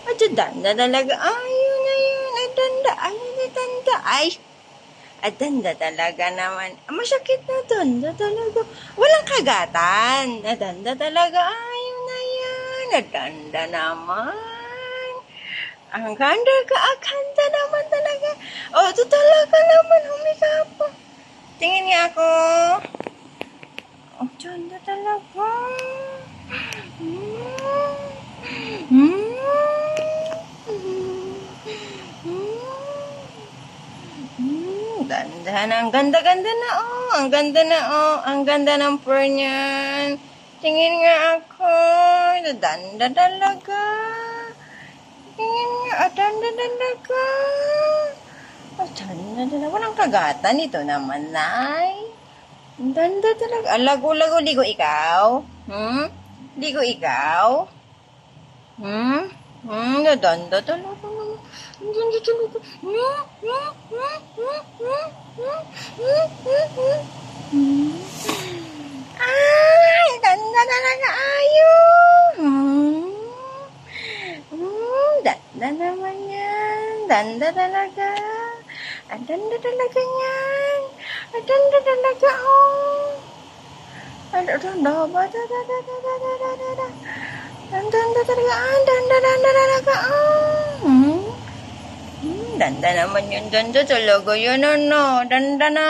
Ay, danda talaga. Ayun na yun. Ay, danda. Ayun na danda. Ay, danda talaga naman. Masakit na danda talaga. Walang kagatan. Danda talaga. Ayun na yan. Danda naman. Ang ganda ka. Ang ganda naman talaga. Oh, ito talaga naman. Humikap pa. Tingin nga ako. Oh, danda talaga. Ganda na. Ang ganda-ganda na, oh. Ang ganda na, oh. Ang ganda ng fur niyan. Tingin nga ako. Danda talaga. Tingin nga. Danda talaga. Danda talaga. Walang kagatan ito naman, Nay. Danda talaga. Lago-lago. Ligo ikaw? Ligo ikaw? Danda talaga naman. Danda talaga. Ay, danda talaga. Ayun. Danda naman yan. Danda talaga. Danda talaga yan. Danda talaga, oh. Danda ba? Danda talaga. Danda talaga, oh. Danda naman yun. Danda talaga yun, ano. Danda na.